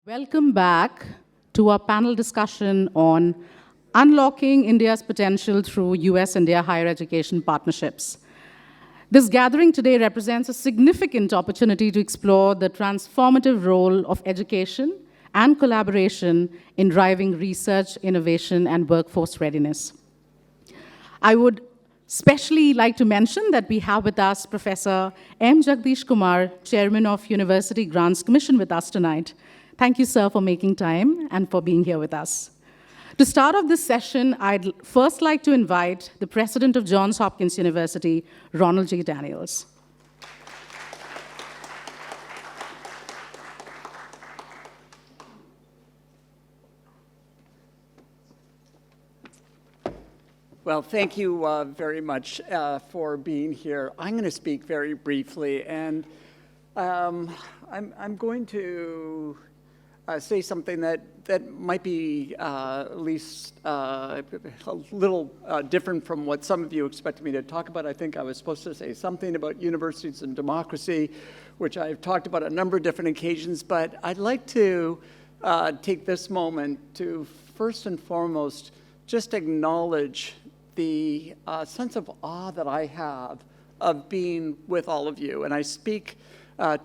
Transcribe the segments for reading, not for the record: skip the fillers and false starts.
Welcome back to our panel discussion on unlocking India's potential through US-India higher education partnerships. This gathering today represents a significant opportunity to explore the transformative role of education and collaboration in driving research, innovation, and workforce readiness. I would especially like to mention that we have with us Professor M. Jagadesh Kumar, Chairman of University Grants Commission, with us tonight. Thank you, sir, for making time and for being here with us. To start off this session, I'd first like to invite the President of Johns Hopkins University, Ronald J. Daniels. Well, thank you very much for being here. I'm going to speak very briefly, and I'm going to say something that might be at least a little different from what some of you expected me to talk about. I think I was supposed to say something about universities and democracy, which I've talked about on a number of different occasions, but I'd like to take this moment to first and foremost just acknowledge the sense of awe that I have of being with all of you. And I speak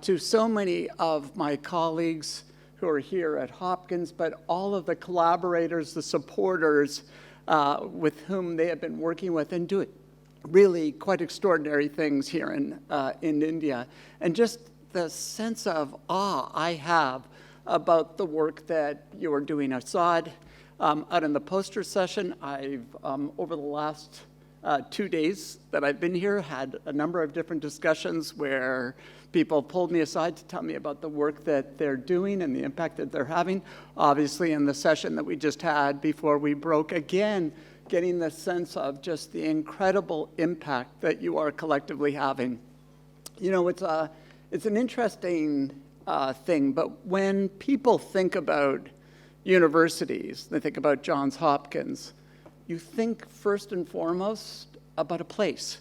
to so many of my colleagues who are here at Hopkins, but all of the collaborators, the supporters with whom they have been working with and doing really quite extraordinary things here in India. And just the sense of awe I have about the work that you are doing. Asad, out in the poster session, I've, over the last 2 days that I've been here, had a number of different discussions where people pulled me aside to tell me about the work that they're doing and the impact that they're having. Obviously, in the session that we just had before we broke, again, getting the sense of just the incredible impact that you are collectively having. You know, it's an interesting thing, but when people think about universities, they think about Johns Hopkins, you think first and foremost about a place.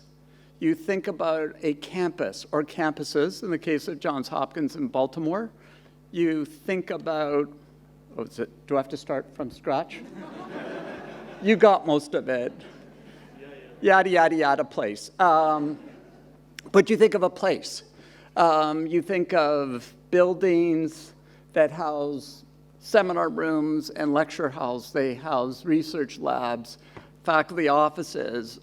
You think about a campus or campuses, in the case of Johns Hopkins in Baltimore. You think about, do I have to start from scratch? You got most of it. Yada, yada, yada, place. But you think of a place. You think of buildings that house seminar rooms and lecture halls. They house research labs, faculty offices.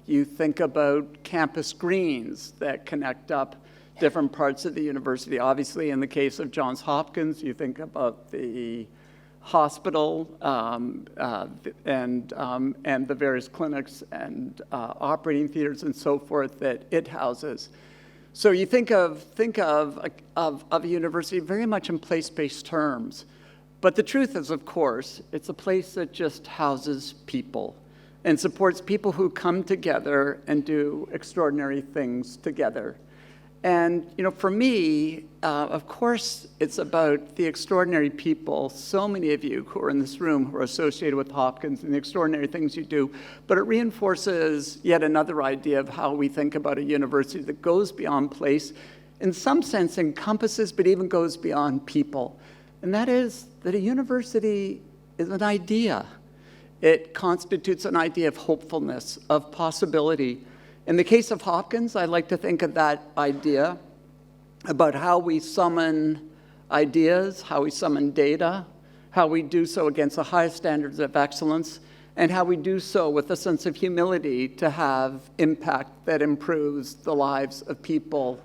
You think about campus greens that connect up different parts of the university. Obviously, in the case of Johns Hopkins, you think about the hospital and the various clinics and operating theaters and so forth that it houses. So you think of a university very much in place-based terms. But the truth is, of course, it's a place that just houses people and supports people who come together and do extraordinary things together. And, you know, for me, of course, it's about the extraordinary people, so many of you who are in this room who are associated with Hopkins and the extraordinary things you do, but it reinforces yet another idea of how we think about a university that goes beyond place, in some sense encompasses, but even goes beyond people. And that is that a university is an idea. It constitutes an idea of hopefulness, of possibility. In the case of Hopkins, I like to think of that idea about how we summon ideas, how we summon data, how we do so against the highest standards of excellence, and how we do so with a sense of humility to have impact that improves the lives of people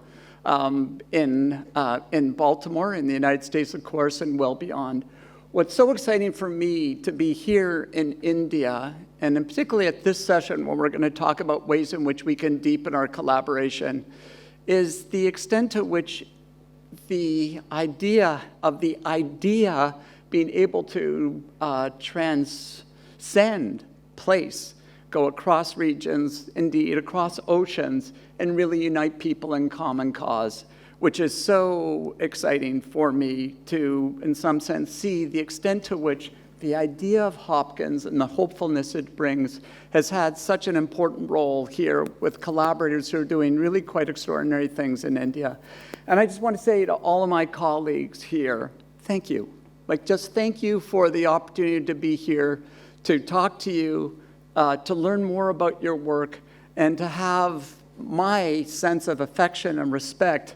in Baltimore, in the United States, of course, and well beyond. What's so exciting for me to be here in India, and particularly at this session when we're going to talk about ways in which we can deepen our collaboration, is the extent to which the idea being able to transcend place, go across regions, indeed across oceans, and really unite people in common cause, which is so exciting for me to, in some sense, see the extent to which the idea of Hopkins and the hopefulness it brings has had such an important role here with collaborators who are doing really quite extraordinary things in India. And I just want to say to all of my colleagues here thank you. Like, just thank you for the opportunity to be here, to talk to you, to learn more about your work, and to have my sense of affection and respect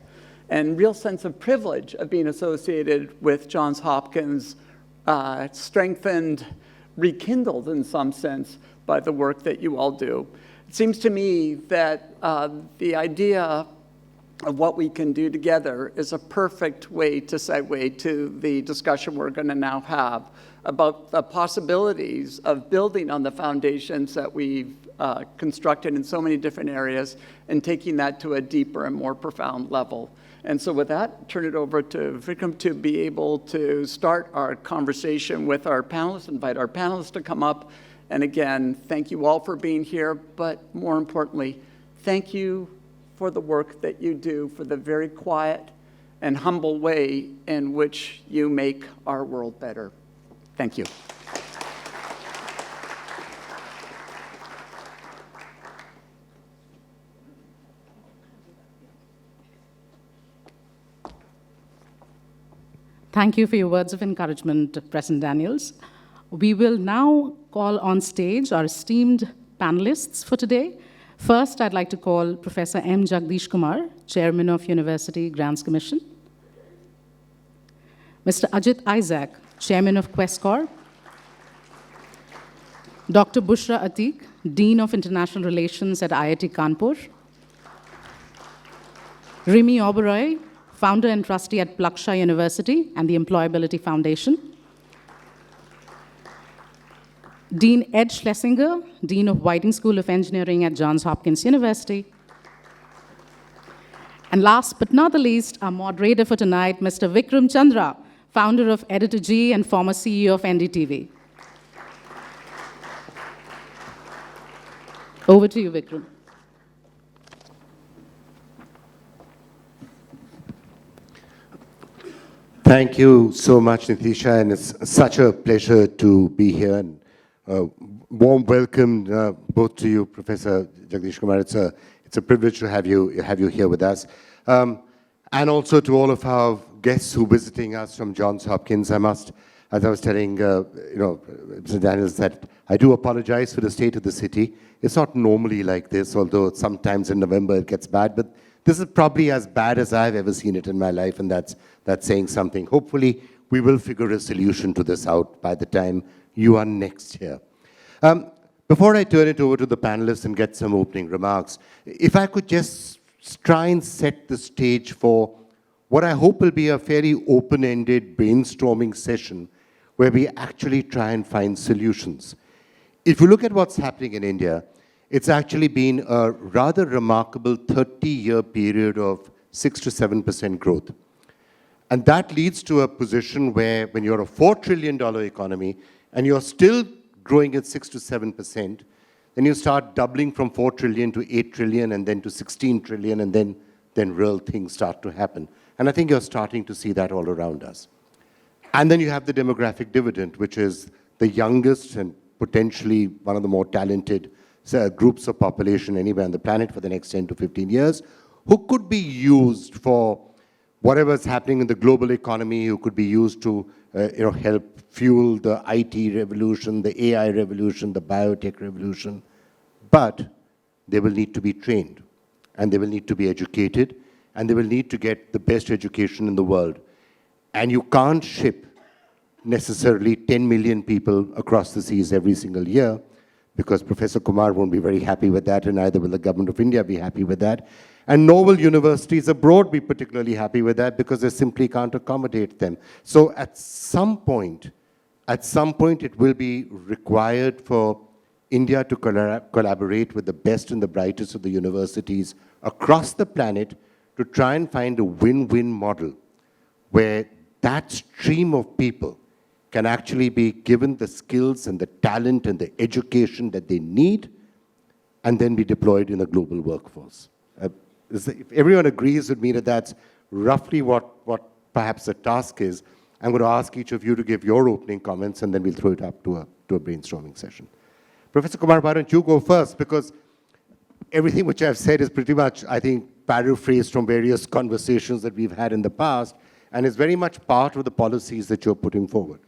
and real sense of privilege of being associated with Johns Hopkins, strengthened, rekindled in some sense by the work that you all do. It seems to me that the idea of what we can do together is a perfect way to segue to the discussion we're going to now have about the possibilities of building on the foundations that we've constructed in so many different areas and taking that to a deeper and more profound level. And so with that, turn it over to Vikram to be able to start our conversation with our panelists, invite our panelists to come up. And again, thank you all for being here, but more importantly, thank you for the work that you do, for the very quiet and humble way in which you make our world better. Thank you. Thank you for your words of encouragement, President Daniels. We will now call on stage our esteemed panelists for today. First, I'd like to call Professor M. Jagadesh Kumar, Chairman of University Grants Commission. Mr. Ajit Isaac, Chairman of Quess Corp. Dr. Bushra Ateeq, Dean of International Relations at IIT Kanpur. Rimy Oberoi, Founder and Trustee at Plaksha University and the Employability Foundation. Dean Ed Schlesinger, Dean of Whiting School of Engineering at Johns Hopkins University. And last but not the least, our moderator for tonight, Mr. Vikram Chandra, founder of Editorji and former CEO of NDTV. Over to you, Vikram. Thank you so much, Nitisha, and it's such a pleasure to be here. And warm welcome both to you, Professor Jagadesh Kumar. It's a privilege to have you here with us, and also to all of our guests who are visiting us from Johns Hopkins. I must, as I was telling Mr. Daniels, that I do apologize for the state of the city. It's not normally like this, although sometimes in November it gets bad, but this is probably as bad as I've ever seen it in my life, and that's saying something. Hopefully, we will figure a solution to this out by the time you are next here. Before I turn it over to the panelists and get some opening remarks, if I could just try and set the stage for what I hope will be a fairly open-ended brainstorming session where we actually try and find solutions. If you look at what's happening in India, it's actually been a rather remarkable 30-year period of 6 to 7% growth. And that leads to a position where when you're a $4 trillion economy and you're still growing at 6 to 7%, then you start doubling from 4 trillion to 8 trillion and then to 16 trillion, and then real things start to happen. And I think you're starting to see that all around us. And then you have the demographic dividend, which is the youngest and potentially one of the more talented groups of population anywhere on the planet for the next 10 to 15 years, who could be used for whatever's happening in the global economy, who could be used to help fuel the IT revolution, the AI revolution, the biotech revolution. But they will need to be trained, and they will need to be educated, and they will need to get the best education in the world. And you can't ship necessarily 10 million people across the seas every single year, because Professor Kumar won't be very happy with that, and neither will the government of India be happy with that. And nor will universities abroad be particularly happy with that, because they simply can't accommodate them. So at some point, it will be required for India to collaborate with the best and the brightest of the universities across the planet to try and find a win-win model where that stream of people can actually be given the skills and the talent and the education that they need, and then be deployed in a global workforce. If everyone agrees with me that that's roughly what perhaps the task is, I'm going to ask each of you to give your opening comments, and then we'll throw it up to a brainstorming session. Professor Kumar, why don't you go first? Because everything which I've said is pretty much, I think, paraphrased from various conversations that we've had in the past. and is very much part of the policies that you're putting forward.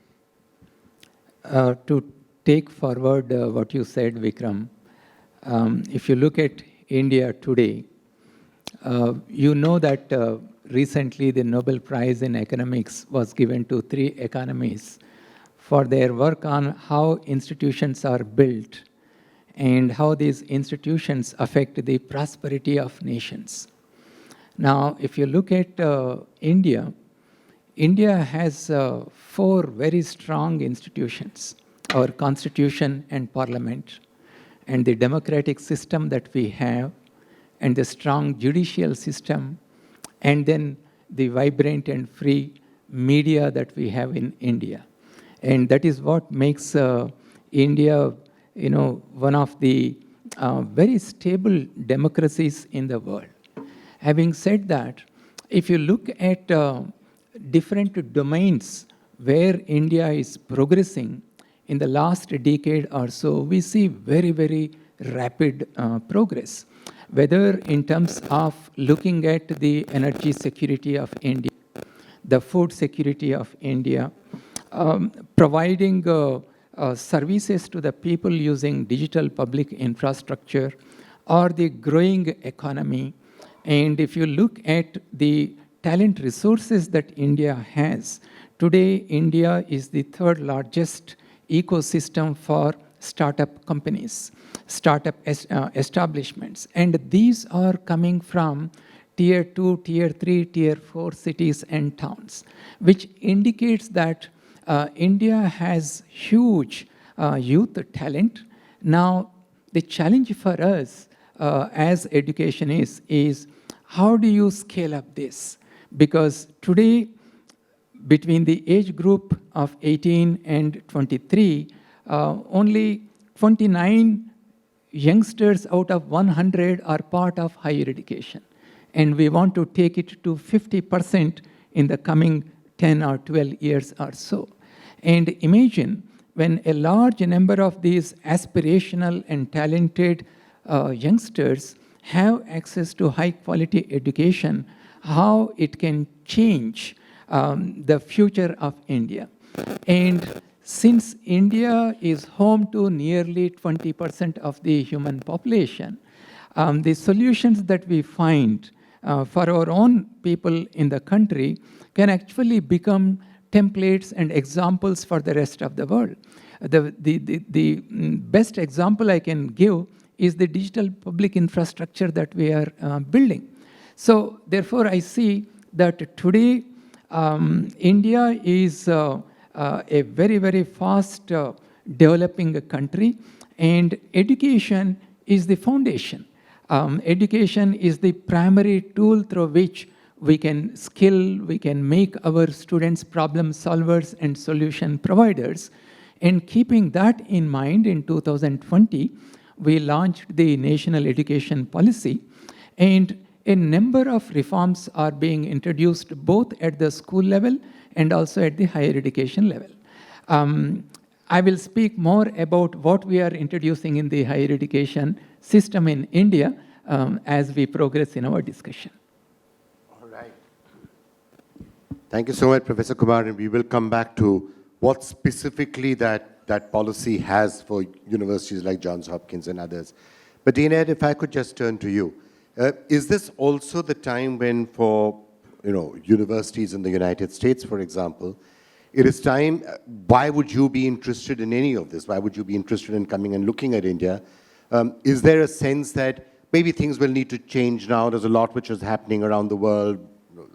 To take forward what you said, Vikram, if you look at India today, you know that recently the Nobel Prize in Economics was given to 3 economists for their work on how institutions are built and how these institutions affect the prosperity of nations. Now, if you look at India, India has 4 very strong institutions: our constitution and parliament, and the democratic system that we have, and the strong judicial system, and then the vibrant and free media that we have in India. And that is what makes India, one of the very stable democracies in the world. Having said that, if you look at different domains where India is progressing in the last decade or so, we see very, very rapid progress, whether in terms of looking at the energy security of India, the food security of India, providing services to the people using digital public infrastructure, or the growing economy. And if you look at the talent resources that India has, today India is the 3rd largest ecosystem for startup companies, startup establishments. And these are coming from Tier 2, Tier 3, Tier 4 cities and towns, which indicates that India has huge youth talent. Now, the challenge for us as education is how do you scale up this? Because today, between the age group of 18 and 23, only 29 youngsters out of 100 are part of higher education. And we want to take it to 50% in the coming 10 or 12 years or so. And imagine when a large number of these aspirational and talented youngsters have access to high quality education, how it can change the future of India. And since India is home to nearly 20% of the human population, the solutions that we find for our own people in the country can actually become templates and examples for the rest of the world. The best example I can give is the digital public infrastructure that we are building. So therefore, I see that today India is a very, very fast developing country, and education is the foundation. Education is the primary tool through which we can skill, we can make our students problem solvers and solution providers. And keeping that in mind, in 2020, we launched the National Education Policy, and a number of reforms are being introduced both at the school level and also at the higher education level. I will speak more about what we are introducing in the higher education system in India as we progress in our discussion. All right. Thank you so much, Professor Kumar, and we will come back to what specifically that policy has for universities like Johns Hopkins and others. But Dean Ed, if I could just turn to you. Is this also the time when for universities in the United States, for example, it is time, why would you be interested in any of this? Why would you be interested in coming and looking at India? Is there a sense that maybe things will need to change now? There's a lot which is happening around the world.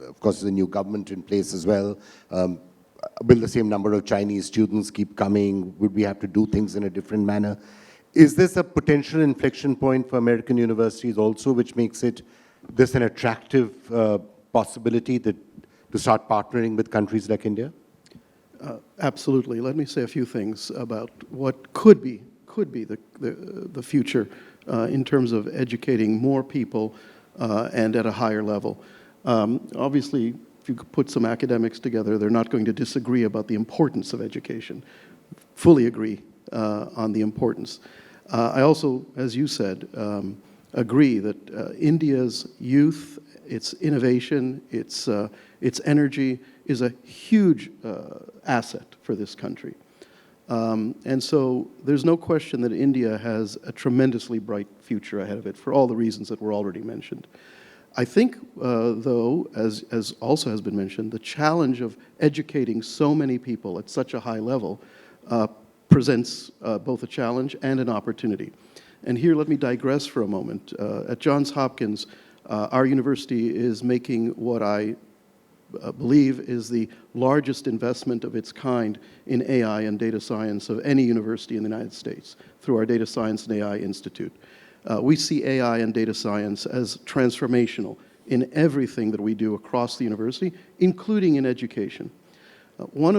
Of course, there's a new government in place as well. Will the same number of Chinese students keep coming? Would we have to do things in a different manner? Is this a potential inflection point for American universities also, which makes it this an attractive possibility to start partnering with countries like India? Absolutely. Let me say a few things about what could be the future in terms of educating more people and at a higher level. Obviously, if you put some academics together, they're not going to disagree about the importance of education. Fully agree on the importance. I also, as you said, agree that India's youth, its innovation, its energy is a huge asset for this country. And so there's no question that India has a tremendously bright future ahead of it for all the reasons that were already mentioned. I think, though, as also has been mentioned, the challenge of educating so many people at such a high level presents both a challenge and an opportunity. And here, let me digress for a moment. At Johns Hopkins, our university is making what I believe is the largest investment of its kind in AI and data science of any university in the United States through our Data Science and AI Institute. We see AI and data science as transformational in everything that we do across the university, including in education. One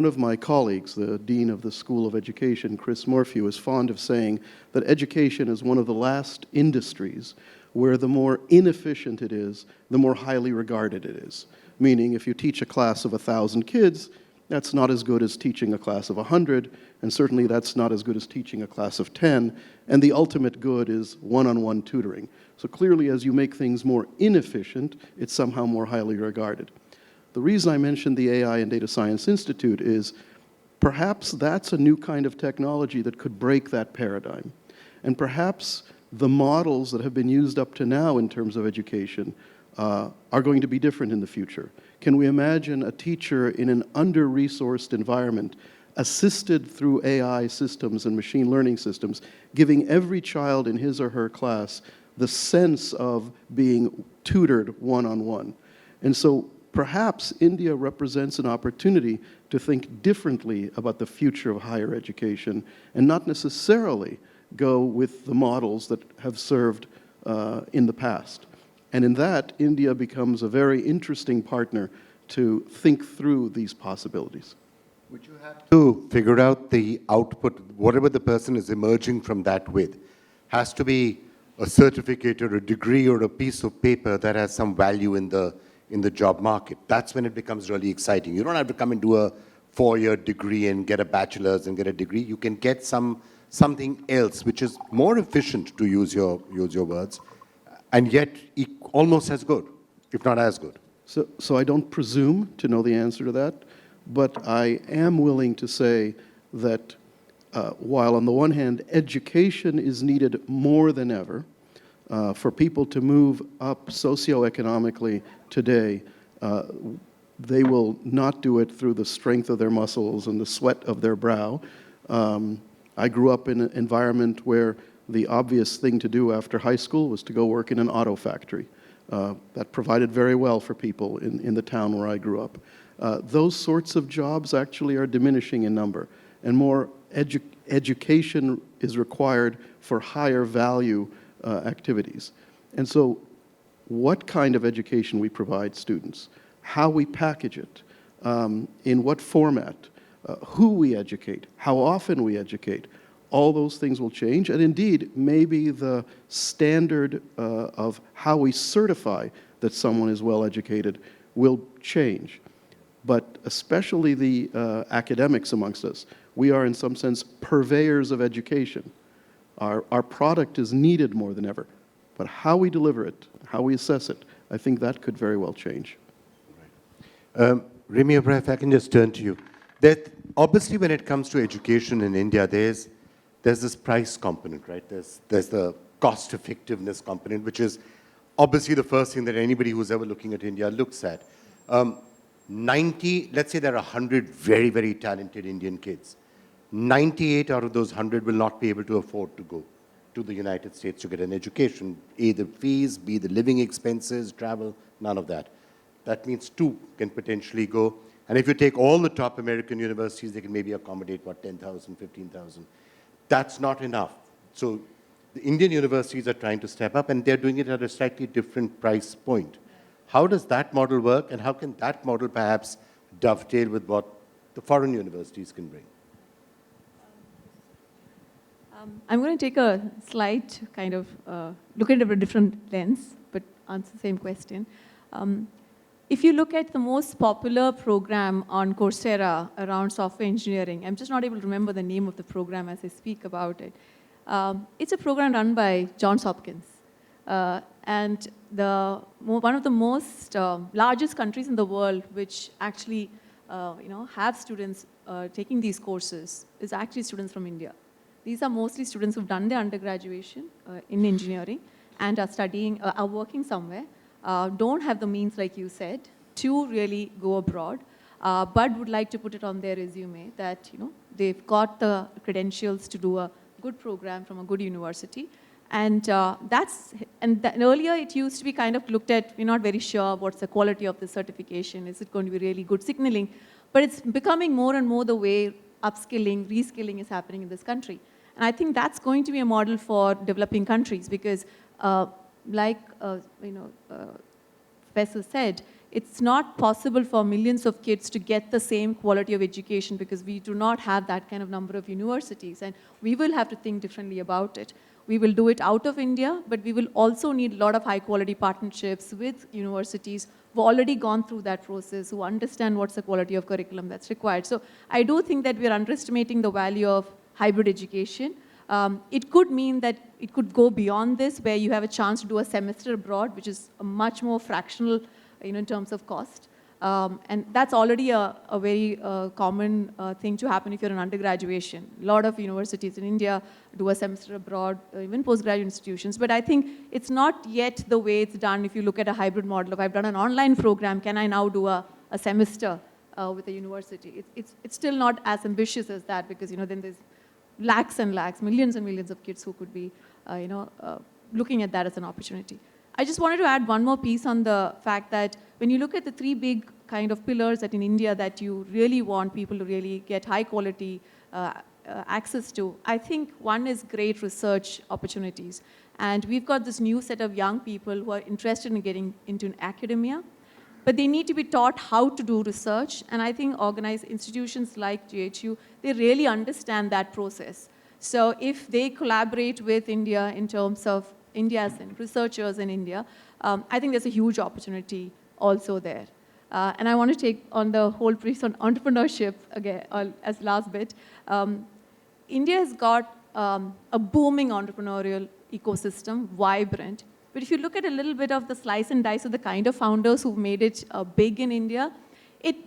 of my colleagues, the Dean of the School of Education, Chris Morphew, is fond of saying that education is one of the last industries where the more inefficient it is, the more highly regarded it is. Meaning, if you teach a class of 1,000 kids, that's not as good as teaching a class of 100, and certainly that's not as good as teaching a class of 10, and the ultimate good is one-on-one tutoring. So clearly, as you make things more inefficient, it's somehow more highly regarded. The reason I mentioned the AI and Data Science Institute is perhaps that's a new kind of technology that could break that paradigm. And perhaps the models that have been used up to now in terms of education are going to be different in the future. Can we imagine a teacher in an under-resourced environment, assisted through AI systems and machine learning systems, giving every child in his or her class the sense of being tutored one-on-one? And so perhaps India represents an opportunity to think differently about the future of higher education and not necessarily go with the models that have served in the past. And in that, India becomes a very interesting partner to think through these possibilities. Would you have to figure out the output, whatever the person is emerging from that with, has to be a certificate or a degree or a piece of paper that has some value in the job market. That's when it becomes really exciting. You don't have to come and do a 4-year degree and get a bachelor's and get a degree. You can get something else which is more efficient, to use your words, and yet almost as good, if not as good. So I don't presume to know the answer to that, but I am willing to say that while on the one hand education is needed more than ever for people to move up socioeconomically today, they will not do it through the strength of their muscles and the sweat of their brow. I grew up in an environment where the obvious thing to do after high school was to go work in an auto factory. That provided very well for people in the town where I grew up. Those sorts of jobs actually are diminishing in number, and more education is required for higher value activities. And so what kind of education we provide students, how we package it, in what format, who we educate, how often we educate, all those things will change. And indeed, maybe the standard of how we certify that someone is well educated will change. But especially the academics amongst us, we are in some sense purveyors of education. Our product is needed more than ever. But how we deliver it, how we assess it, I think that could very well change. Rimy Oberoi, if I can just turn to you. That obviously when it comes to education in India, there's this price component, right? There's the cost effectiveness component, which is obviously the first thing that anybody who's ever looking at India looks at. 90, let's say there are 100 very, very talented Indian kids. 98 out of those 100 will not be able to afford to go to the United States to get an education. A, the fees, B, the living expenses, travel, none of that. That means 2 can potentially go. And if you take all the top American universities, they can maybe accommodate, 10,000, 15,000. That's not enough. So the Indian universities are trying to step up, and they're doing it at a slightly different price point. How does that model work, and how can that model perhaps dovetail with what the foreign universities can bring? I'm going to take a slight kind of look at it from a different lens, but answer the same question. If you look at the most popular program on Coursera around software engineering, I'm just not able to remember the name of the program as I speak about it. It's a program run by Johns Hopkins. And one of the most largest countries in the world which actually have students taking these courses is actually students from India. These are mostly students who've done their undergraduation in engineering and are studying, are working somewhere, don't have the means, like you said, to really go abroad, but would like to put it on their resume that they've got the credentials to do a good program from a good university. And earlier it used to be kind of looked at, we're not very sure what's the quality of the certification, is it going to be really good signaling? But it's becoming more and more the way upskilling, reskilling is happening in this country. And I think that's going to be a model for developing countries because Professor said, it's not possible for millions of kids to get the same quality of education because we do not have that kind of number of universities. And we will have to think differently about it. We will do it out of India, but we will also need a lot of high-quality partnerships with universities who have already gone through that process, who understand what's the quality of curriculum that's required. So I do think that we're underestimating the value of hybrid education. It could mean that it could go beyond this, where you have a chance to do a semester abroad, which is a much more fractional, in terms of cost. And that's already a very common thing to happen if you're in undergraduation. A lot of universities in India do a semester abroad, even postgraduate institutions. But I think it's not yet the way it's done if you look at a hybrid model. If I've done an online program, can I now do a semester with a university? It's still not as ambitious as that because then there's lakhs and lakhs, millions and millions of kids who could be looking at that as an opportunity. I just wanted to add one more piece on the fact that when you look at the three big kind of pillars that in India that you really want people to really get high quality access to, I think one is great research opportunities. And we've got this new set of young people who are interested in getting into academia, but they need to be taught how to do research. And I think organized institutions like GHU, they really understand that process. So if they collaborate with India in terms of India's researchers in India, I think there's a huge opportunity also there. And I want to take on the whole piece on entrepreneurship again as last bit. India has got a booming entrepreneurial ecosystem, vibrant. But if you look at a little bit of the slice and dice of the kind of founders who've made it big in India,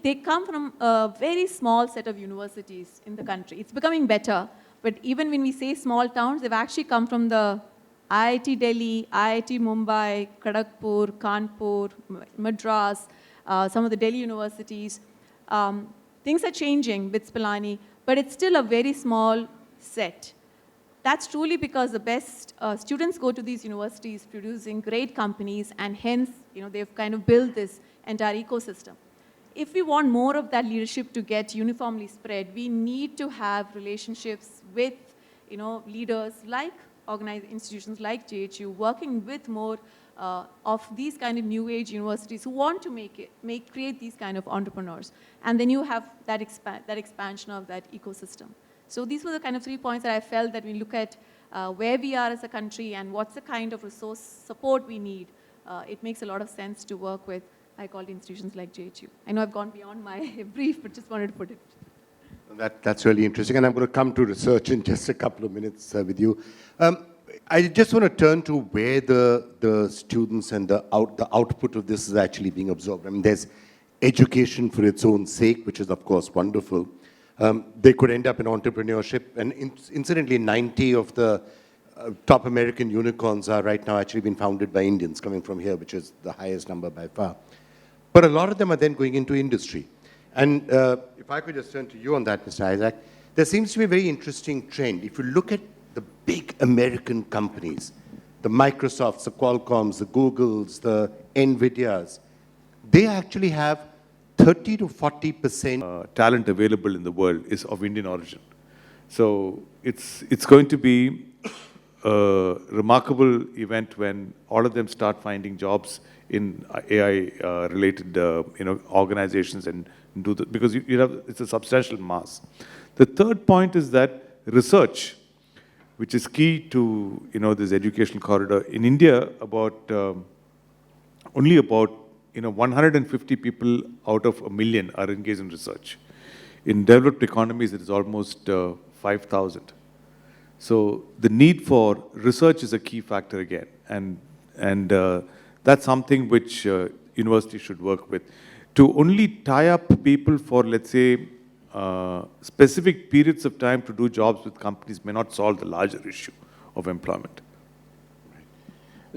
they come from a very small set of universities in the country. It's becoming better, but even when we say small towns, they've actually come from the IIT Delhi, IIT Mumbai, Kharagpur, Kanpur, Madras, some of the Delhi universities. Things are changing with Spilani, but it's still a very small set. That's truly because the best students go to these universities producing great companies, and hence, they've kind of built this entire ecosystem. If we want more of that leadership to get uniformly spread, we need to have relationships with, leaders like organized institutions like GHU, working with more of these kind of new age universities who want to create these kind of entrepreneurs. And then you have that expansion of that ecosystem. So these were the kind of 3 points that I felt that we look at where we are as a country and what's the kind of resource support we need. It makes a lot of sense to work with high-quality institutions like GHU. I know I've gone beyond my brief, but just wanted to put it. That's really interesting, and I'm going to come to research in just a couple of minutes with you. I just want to turn to where the students and the output of this is actually being absorbed. I mean, there's education for its own sake, which is, of course, wonderful. They could end up in entrepreneurship, and incidentally, 90 of the top American unicorns are right now actually being founded by Indians coming from here, which is the highest number by far. But a lot of them are then going into industry. And if I could just turn to you on that, Mr. Isaac, there seems to be a very interesting trend. If you look at the big American companies, the Microsofts, the Qualcomms, the Googles, the NVIDIAs, they actually have 30 to 40% talent available in the world is of Indian origin. So it's going to be a remarkable event when all of them start finding jobs in AI-related organizations and do the, because it's a substantial mass. The third point is that research, which is key to this education corridor in India. Only about 150 people out of 1 million are engaged in research. In developed economies, it is almost 5,000. So the need for research is a key factor again, and that's something which universities should work with. To only tie up people for, let's say, specific periods of time to do jobs with companies may not solve the larger issue of employment.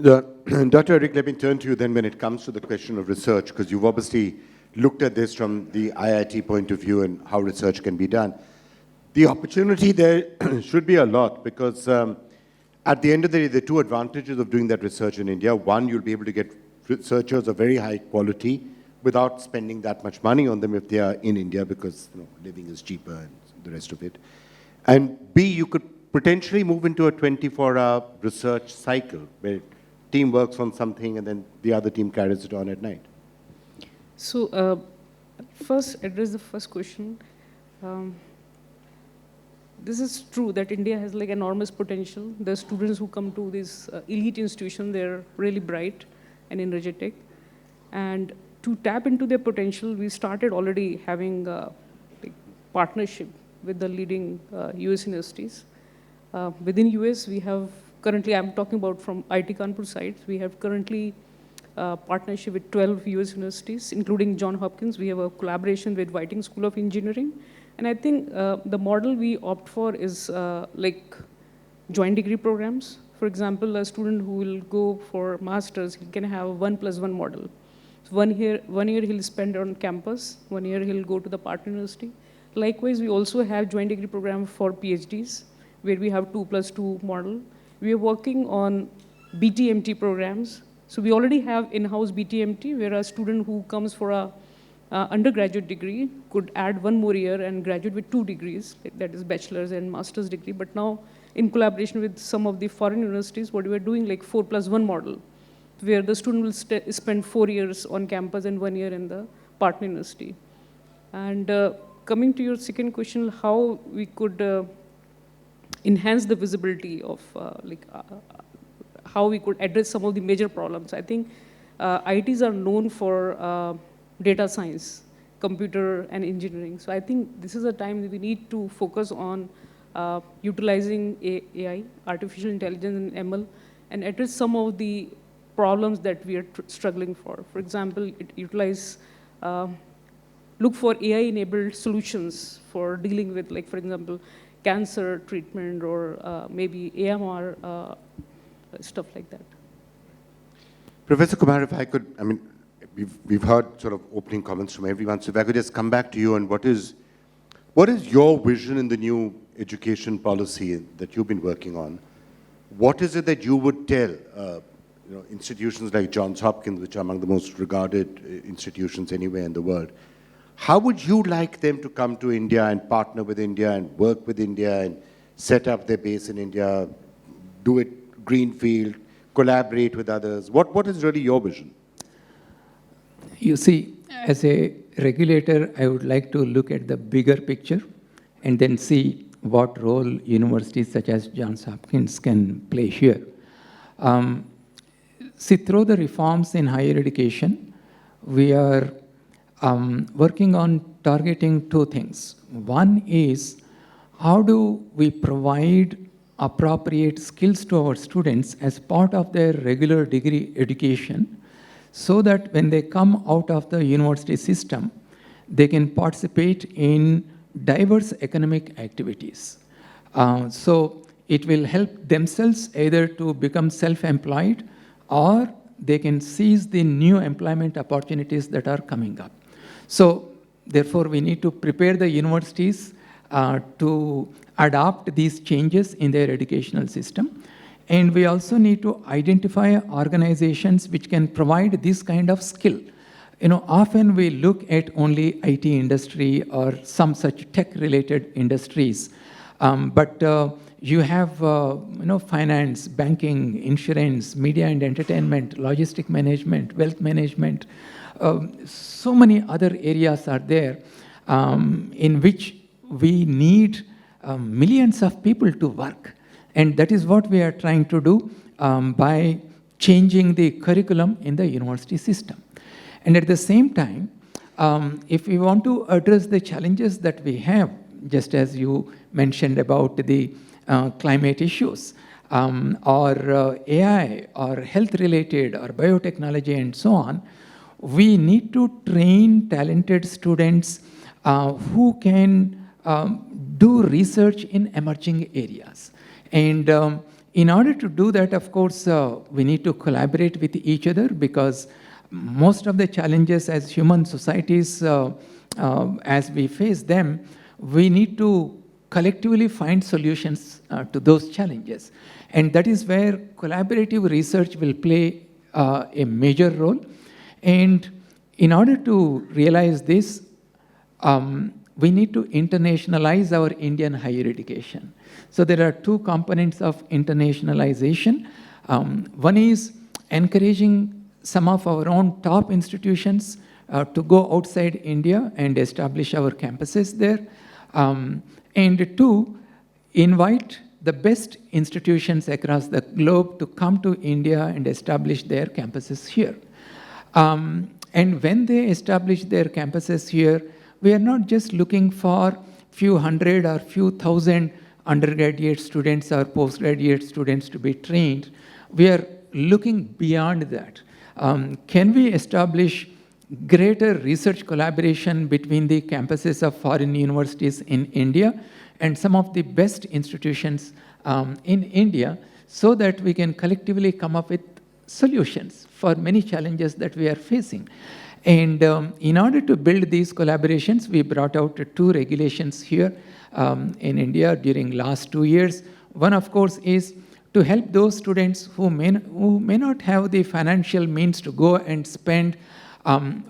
Dr. Ateeq, let me turn to you then when it comes to the question of research, because you've obviously looked at this from the IIT point of view and how research can be done. The opportunity there should be a lot, because at the end of the day, there are two advantages of doing that research in India. One, you'll be able to get researchers of very high quality without spending that much money on them if they are in India, because living is cheaper and the rest of it. And B, you could potentially move into a 24-hour research cycle where team works on something and then the other team carries it on at night. So first, address the first question. This is true that India has like enormous potential. The students who come to this elite institution, they're really bright and energetic. And to tap into their potential, we started already having like partnership with the leading US universities. Within US, we have currently, I'm talking about from IT Kanpur side, we have currently partnership with 12 US universities, including Johns Hopkins. We have a collaboration with Whiting School of Engineering. And I think the model we opt for is like joint degree programs. For example, a student who will go for master's, he can have a 1+1 model. So 1 year he'll spend on campus, 1 year he'll go to the partner university. Likewise, we also have joint degree program for PhDs, where we have 2+2 model. We are working on BTMT programs. So we already have in-house BTMT, where a student who comes for a undergraduate degree could add 1 more year and graduate with 2 degrees, that is bachelor's and master's degree. But now, in collaboration with some of the foreign universities, what we are doing like 4+1 model, where the student will spend 4 years on campus and 1 year in the partner university. And coming to your second question, how we could enhance the visibility of how we could address some of the major problems. I think ITs are known for data science, computer and engineering. So I think this is a time that we need to focus on utilizing AI, artificial intelligence and ML, and address some of the problems that we are struggling for. For example, look for AI-enabled solutions for dealing with, like, for example, cancer treatment or maybe AMR, stuff like that. Professor Kumar, if I could, I mean, we've heard sort of opening comments from everyone, so if I could just come back to you on what is your vision in the new education policy that you've been working on? What is it that you would tell institutions like Johns Hopkins, which are among the most regarded institutions anywhere in the world? How would you like them to come to India and partner with India and work with India and set up their base in India, do it greenfield, collaborate with others? What is really your vision? You see, as a regulator, I would like to look at the bigger picture and then see what role universities such as Johns Hopkins can play here. See, through the reforms in higher education, we are working on targeting 2 things. One is, how do we provide appropriate skills to our students as part of their regular degree education, so that when they come out of the university system, they can participate in diverse economic activities. So it will help themselves either to become self-employed, or they can seize the new employment opportunities that are coming up. So therefore, we need to prepare the universities to adopt these changes in their educational system. And we also need to identify organizations which can provide this kind of skill. Often we look at only IT industry or some such tech-related industries, but you have finance, banking, insurance, media and entertainment, logistic management, wealth management. So many other areas are there in which we need millions of people to work. And that is what we are trying to do by changing the curriculum in the university system. And at the same time, if we want to address the challenges that we have, just as you mentioned about the climate issues, or AI, or health-related, or biotechnology, and so on, we need to train talented students who can do research in emerging areas. And in order to do that, of course, we need to collaborate with each other, because most of the challenges as human societies, as we face them, we need to collectively find solutions to those challenges. And that is where collaborative research will play a major role. And in order to realize this, we need to internationalize our Indian higher education. So there are two components of internationalization. One is encouraging some of our own top institutions to go outside India and establish our campuses there. And two, invite the best institutions across the globe to come to India and establish their campuses here. And when they establish their campuses here, we are not just looking for few hundred or few thousand undergraduate students or postgraduate students to be trained. We are looking beyond that. Can we establish greater research collaboration between the campuses of foreign universities in India and some of the best institutions in India, so that we can collectively come up with solutions for many challenges that we are facing? And in order to build these collaborations, we brought out two regulations here in India during last 2 years. One, of course, is to help those students who may not have the financial means to go and spend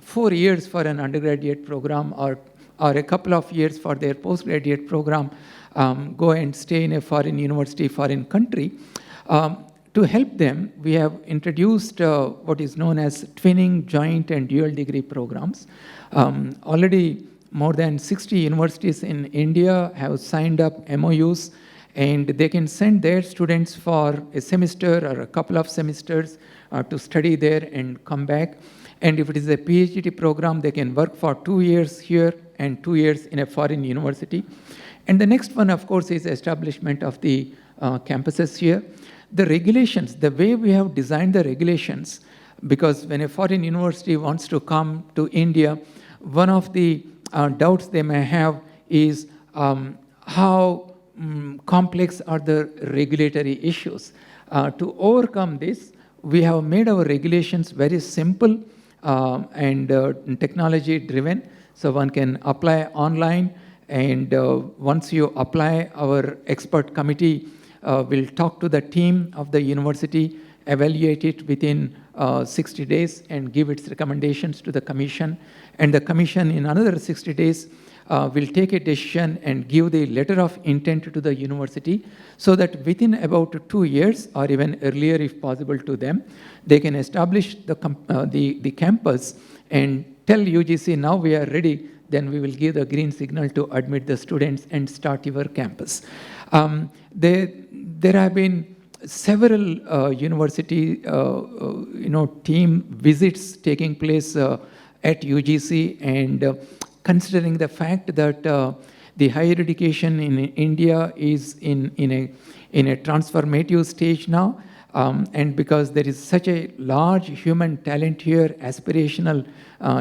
4 years for an undergraduate program, or a couple of years for their postgraduate program, go and stay in a foreign university, foreign country. To help them, we have introduced what is known as twinning, joint, and dual degree programs. Already more than 60 universities in India have signed up MOUs, and they can send their students for a semester or a couple of semesters to study there and come back. And if it is a PhD program, they can work for 2 years here and 2 years in a foreign university. And the next one, of course, is establishment of the campuses here. The regulations, the way we have designed the regulations, because when a foreign university wants to come to India, one of the doubts they may have is how complex are the regulatory issues. To overcome this, we have made our regulations very simple and technology-driven, so one can apply online, and once you apply, our expert committee will talk to the team of the university, evaluate it within 60 days, and give its recommendations to the commission. And the commission, in another 60 days, will take a decision and give the letter of intent to the university, so that within about 2 years, or even earlier if possible to them, they can establish the campus and tell UGC, now we are ready, then we will give the green signal to admit the students and start your campus. There have been several university team visits taking place at UGC, and considering the fact that the higher education in India is in a transformative stage now, and because there is such a large human talent here, aspirational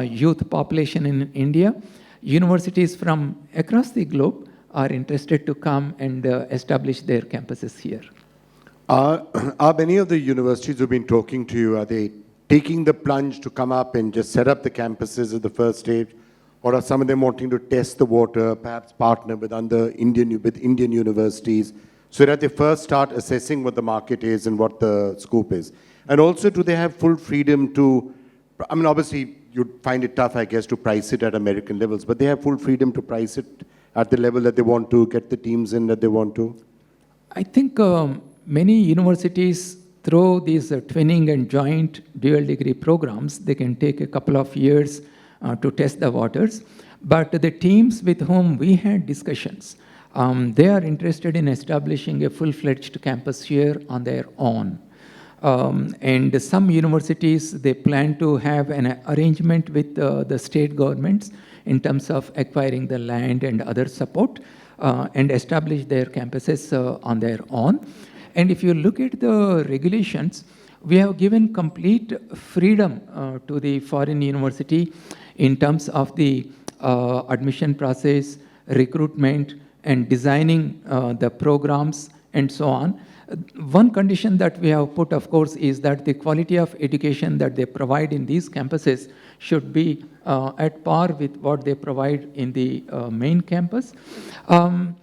youth population in India, universities from across the globe are interested to come and establish their campuses here. Are many of the universities who've been talking to you, are they taking the plunge to come up and just set up the campuses at the first stage? Or are some of them wanting to test the water, perhaps partner with Indian universities, so that they first start assessing what the market is and what the scope is? And also, do they have full freedom to, I mean, obviously, you'd find it tough, I guess, to price it at American levels, but they have full freedom to price it at the level that they want to, get the teams in that they want to? I think many universities, through these twinning and joint dual degree programs, they can take a couple of years to test the waters. But the teams with whom we had discussions, they are interested in establishing a full-fledged campus here on their own. And some universities, they plan to have an arrangement with the state governments in terms of acquiring the land and other support. and establish their campuses on their own. And if you look at the regulations, we have given complete freedom to the foreign university in terms of the admission process, recruitment, and designing the programs, and so on. One condition that we have put, of course, is that the quality of education that they provide in these campuses should be at par with what they provide in the main campus. And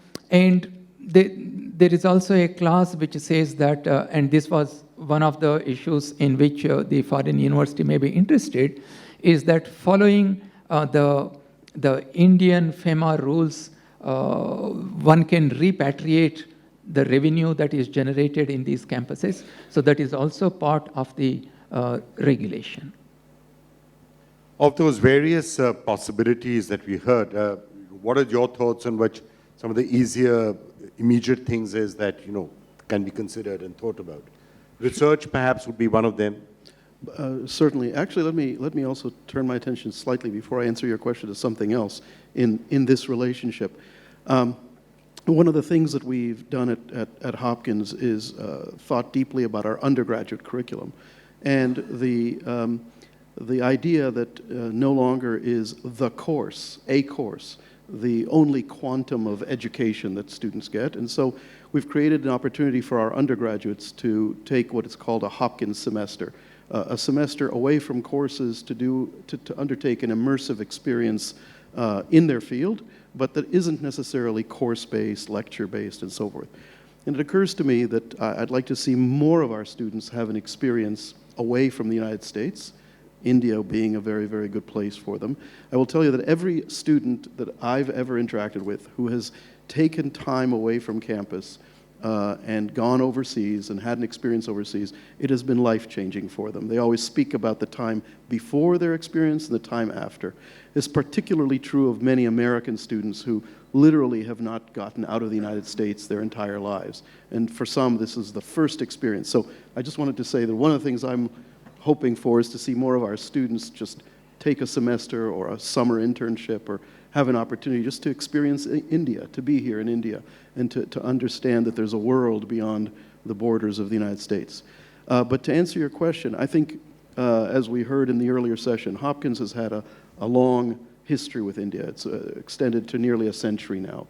there is also a clause which says that, and this was one of the issues in which the foreign university may be interested, is that following the Indian FEMA rules, one can repatriate the revenue that is generated in these campuses. So that is also part of the regulation. Of those various possibilities that we heard, what are your thoughts on which some of the easier, immediate things is that, can be considered and thought about? Research perhaps would be one of them. Certainly. Actually, let me also turn my attention slightly before I answer your question to something else in this relationship. One of the things that we've done at Hopkins is thought deeply about our undergraduate curriculum, and the idea that no longer is the course, a course, the only quantum of education that students get. And so we've created an opportunity for our undergraduates to take what is called a Hopkins semester, a semester away from courses to undertake an immersive experience in their field, but that isn't necessarily course-based, lecture-based, and so forth. And it occurs to me that I'd like to see more of our students have an experience away from the United States, India being a very, very good place for them. I will tell you that every student that I've ever interacted with who has taken time away from campus and gone overseas and had an experience overseas, it has been life-changing for them. They always speak about the time before their experience and the time after. It's particularly true of many American students who literally have not gotten out of the United States their entire lives. And for some, this is the first experience. So I just wanted to say that one of the things I'm hoping for is to see more of our students just take a semester or a summer internship or have an opportunity just to experience India, to be here in India, and to understand that there's a world beyond the borders of the United States. But to answer your question, I think, as we heard in the earlier session, Hopkins has had a long history with India. It's extended to nearly a century now.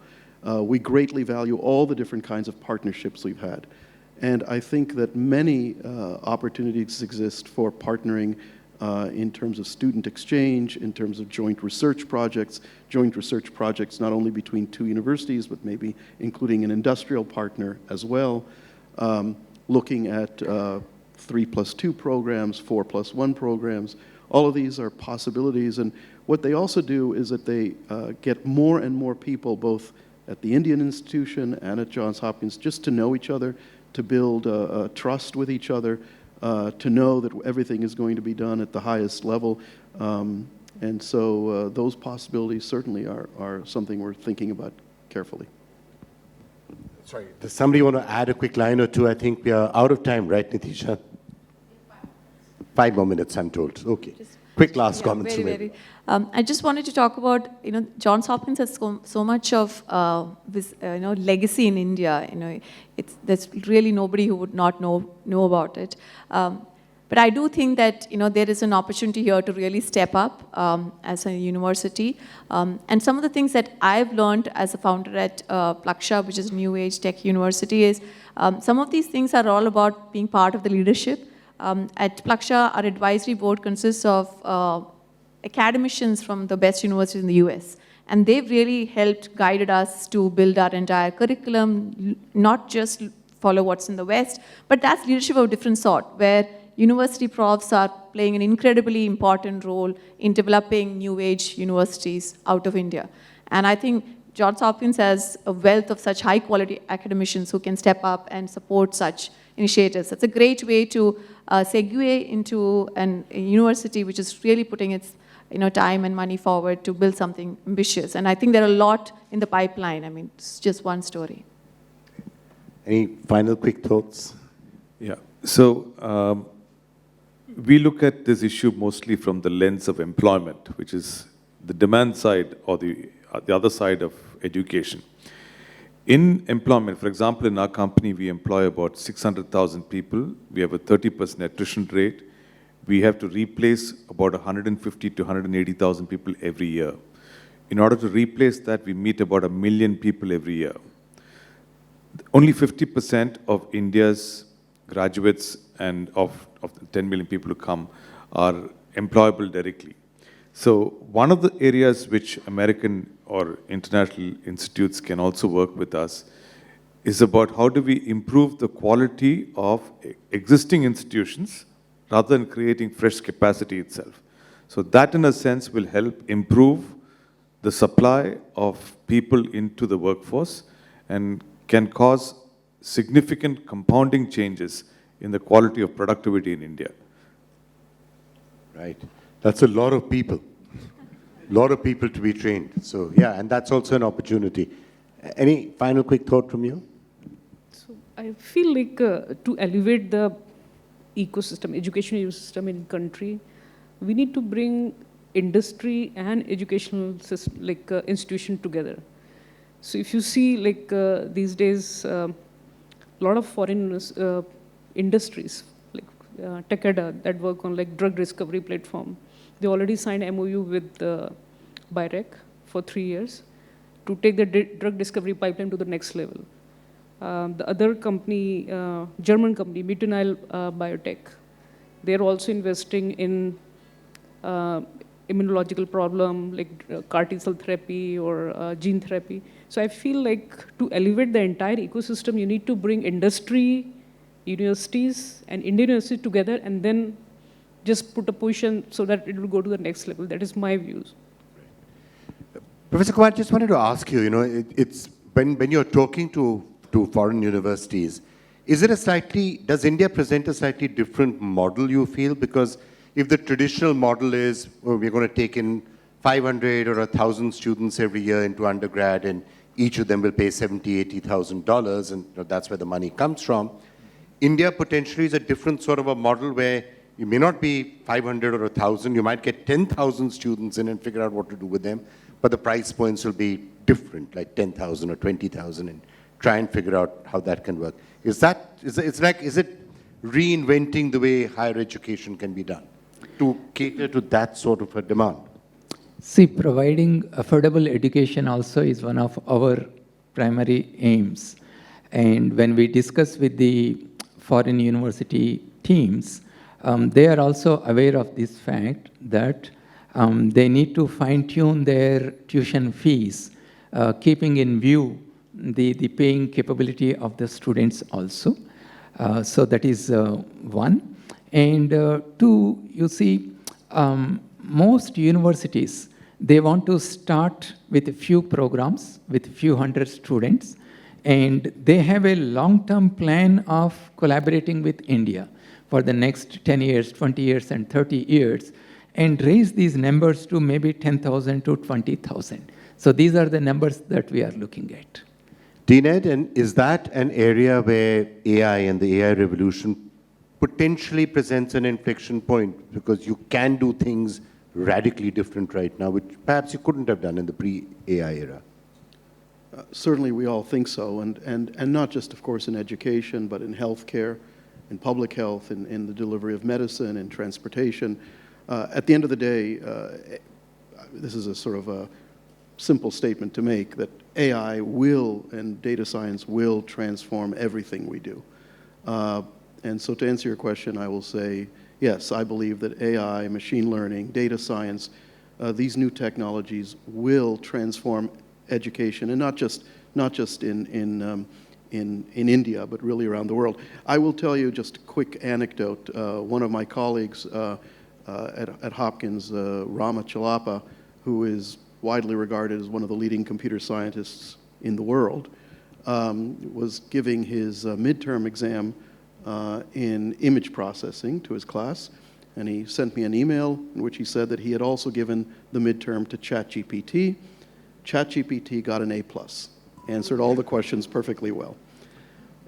We greatly value all the different kinds of partnerships we've had. And I think that many opportunities exist for partnering in terms of student exchange, in terms of joint research projects not only between two universities, but maybe including an industrial partner as well, looking at 3+2 programs, 4+1 programs. All of these are possibilities, and what they also do is that they get more and more people, both at the Indian institution and at Johns Hopkins, just to know each other, to build trust with each other, to know that everything is going to be done at the highest level. And so those possibilities certainly are something we're thinking about carefully. Sorry, does somebody want to add a quick line or two? I think we are out of time, right, Nitisha? 5 more minutes, I'm told. Okay. Quick last comments. Very. I just wanted to talk about, Johns Hopkins has so much of this, legacy in India. There's really nobody who would not know about it. But I do think that, there is an opportunity here to really step up as a university. And some of the things that I've learned as a founder at Plaksha, which is a new age tech university, is some of these things are all about being part of the leadership. At Plaksha, our advisory board consists of academicians from the best universities in the US. And they've really helped guided us to build our entire curriculum, not just follow what's in the West, but that's leadership of a different sort, where university profs are playing an incredibly important role in developing new age universities out of India. And I think Johns Hopkins has a wealth of such high quality academicians who can step up and support such initiatives. That's a great way to segue into a university which is really putting its time and money forward to build something ambitious. And I think there are a lot in the pipeline. I mean, it's just one story. Any final quick thoughts? Yeah. So we look at this issue mostly from the lens of employment, which is the demand side or the other side of education. In employment, for example, in our company, we employ about 600,000 people. We have a 30% attrition rate. We have to replace about 150 to 180,000 people every year. In order to replace that, we meet about 1 million people every year. Only 50% of India's graduates and of the 10 million people who come are employable directly. So one of the areas which American or international institutes can also work with us is about how do we improve the quality of existing institutions rather than creating fresh capacity itself. So that, in a sense, will help improve the supply of people into the workforce and can cause significant compounding changes in the quality of productivity in India. Right. That's a lot of people. A lot of people to be trained. So yeah, and that's also an opportunity. Any final quick thought from you? So I feel like to elevate the ecosystem, education ecosystem in country, we need to bring industry and educational system, institution together. So if you see these days, a lot of foreign industries, Takeda, that work on drug discovery platform, they already signed MOU with BIREC for 3 years to take the drug discovery pipeline to the next level. The other company, German company, Metonil Biotech, they're also investing in immunological problem like CAR T-cell therapy or gene therapy. So I feel like to elevate the entire ecosystem, you need to bring industry, universities, and Indian universities together and then just put a position so that it will go to the next level. That is my views. Professor Kumar, I just wanted to ask you, it's when you're talking to foreign universities, does India present a slightly different model, you feel? Because if the traditional model is, we're going to take in 500 or 1,000 students every year into undergrad, and each of them will pay $70,000, $80,000, and that's where the money comes from. India potentially is a different sort of a model where you may not be 500 or 1,000, you might get 10,000 students in and figure out what to do with them, but the price points will be different, like 10,000 or 20,000, and try and figure out how that can work. Is it reinventing the way higher education can be done to cater to that sort of a demand? See, providing affordable education also is one of our primary aims. And when we discuss with the foreign university teams, they are also aware of this fact that they need to fine-tune their tuition fees, keeping in view the paying capability of the students also. So that is one. And two, you see, most universities, they want to start with a few programs, with a few hundred students, and they have a long-term plan of collaborating with India for the next 10 years, 20 years, and 30 years, and raise these numbers to maybe 10,000 to 20,000. So these are the numbers that we are looking at. DNED, and is that an area where AI and the AI revolution potentially presents an inflection point? Because you can do things radically different right now, which perhaps you couldn't have done in the pre-AI era. Certainly we all think so, and not just, of course, in education, but in healthcare, in public health, in the delivery of medicine, in transportation. At the end of the day, this is a sort of a simple statement to make, that AI will and data science will transform everything we do. And so to answer your question, I will say, yes, I believe that AI, machine learning, data science, these new technologies will transform education, and not just in India, but really around the world. I will tell you just a quick anecdote. One of my colleagues at Hopkins, Rama Chalapa, who is widely regarded as one of the leading computer scientists in the world, was giving his midterm exam in image processing to his class, and he sent me an email in which he said that he had also given the midterm to ChatGPT. ChatGPT got an A+, answered all the questions perfectly well.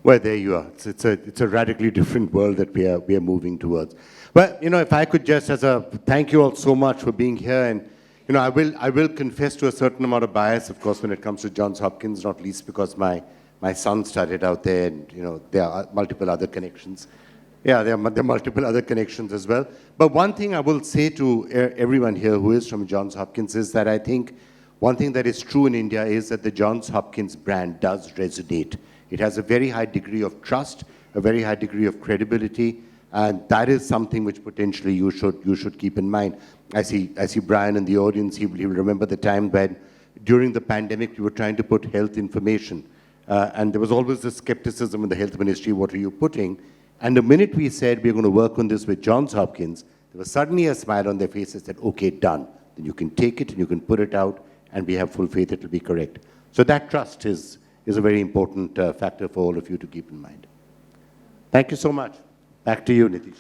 Well, there you are. It's a radically different world that we are moving towards. Well, if I could just, as a thank you all so much for being here, and You know, I will confess to a certain amount of bias, of course, when it comes to Johns Hopkins, not least because my son studied out there, and you know there are multiple other connections. Yeah, there are multiple other connections as well. But one thing I will say to everyone here who is from Johns Hopkins is that I think one thing that is true in India is that the Johns Hopkins brand does resonate. It has a very high degree of trust, a very high degree of credibility, and that is something which potentially you should keep in mind. I see Brian in the audience. He will remember the time when, during the pandemic, we were trying to put health information, and there was always this skepticism in the health ministry. What are you putting? And the minute we said we're going to work on this with Johns Hopkins, there was suddenly a smile on their faces that, okay, done. Then you can take it and you can put it out, and we have full faith it will be correct. So that trust is a very important factor for all of you to keep in mind. Thank you so much. Back to you, Nitish.